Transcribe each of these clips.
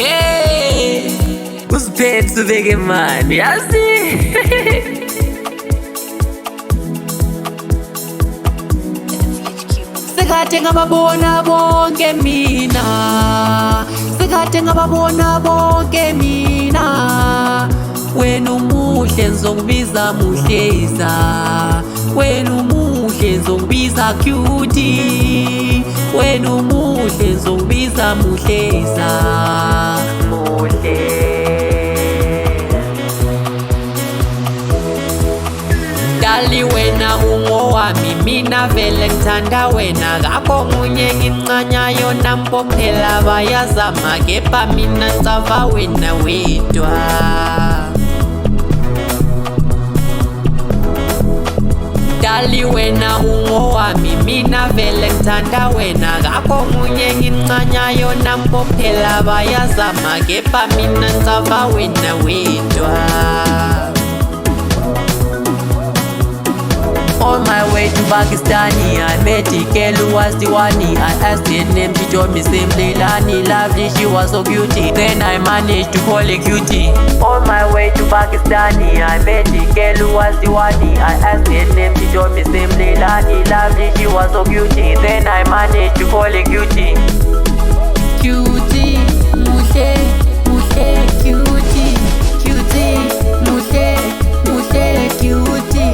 Hey, usiphethe ubeke mani yazi. Sekade ngababona bonke mina, sekade ngababona bonke mina. Wena umuhle ngizokubiza muhleza, wena umuhle ngizokubiza cutie, wena umuhle ngizokubiza muhleza, muhle. Dali wena ungowami mina vele ngithanda wena, akho munye ngincanyayo nampophela bayazama, kepha mina ngicava wena wedwa. Dali wena ungowami mina vele ngithanda wena, akho munye ngincanyayo nampophela bayazama, kepha mina ngicava wena wedwa. On my way to Pakistani, I met a girl who was the one. I asked her name, she told me simply Lani. Lovely, she was so cutie. Then I managed to call her cutie. On my way to Pakistani, I met a girl who was the one. I asked her name, she told me simply Lani. Lovely, she was so cutie. Then I managed to call her cutie. Cutie, mushe, mushe, cutie, cutie, mushe, mushe, cutie.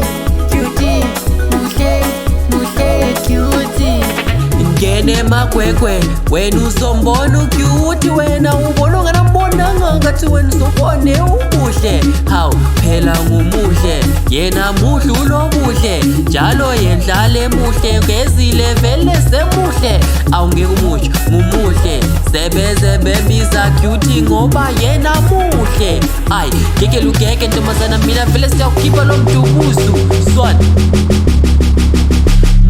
Ngene makwekwe wena uzombona ucute, wena ubona unganambonanga ngathi wena uzobone ubuhle. Hawu phela ngumuhle, yena muhle ulobuhle, njalo yendlala emuhle, ngezile vele semuhle. Awungeke umuhle ngumuhle, sebeze bebiza cutie ngoba yena muhle. Ayi ngeke lugeke ntombazana, mina vele siyakukhipha lo mdubuzu swat.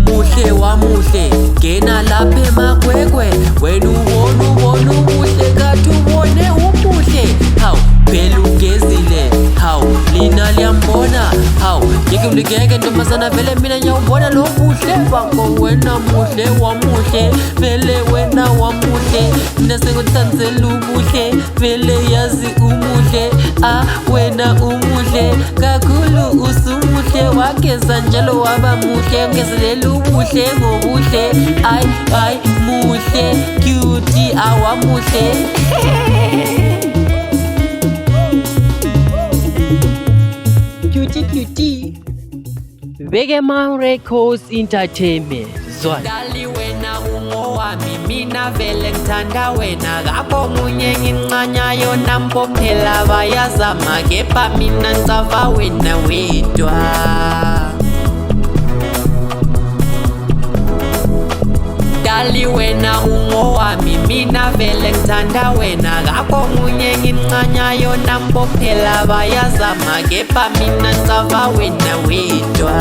Muhle wamuhle ngena lapha emakwekwe, wena ubona ubuhle kathi ubone ubuhle. Hawu phela ugezile, hawu lina liyambona, hawu ngeke uligeke ntombazana, vele mina ngiyawubona lo buhle bakho. Wena muhle wamuhle, vele wena wamuhle, mina sengikuthandzela ubuhle, vele yazi umuhle. Ah wena umuhle kakhulu, usumuhle wageza njalo waba muhle, ngezelela ubuhle ngobuhle. Ay muhle cutie awamuhle. Cutie Vegeman Records Entertainment Zwana. Dali wena ungowami mina vele ngithanda wena, akho munye ngincanyayo nampophela bayazama, kepha mina ngicava wena wedwa. Dali wena ungowami mina vele ngithanda wena, akho munye ngincanyayo nampophela bayazama, kepha mina ngicava wena wedwa.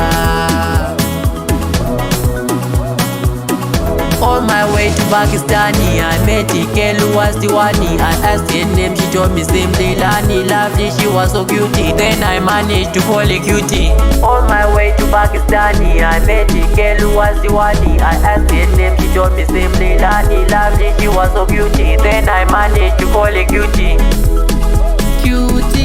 On my way to Pakistani, I met a girl who was the one. I asked her name, she told me simply Lani. Lovely, she was so cutie. Then I managed to call her cutie. On my way to Pakistani, I met a girl who was the one. I asked her name, she told me simply Lani. Lovely, she was so cutie. Then I managed to call her cutie. Cutie.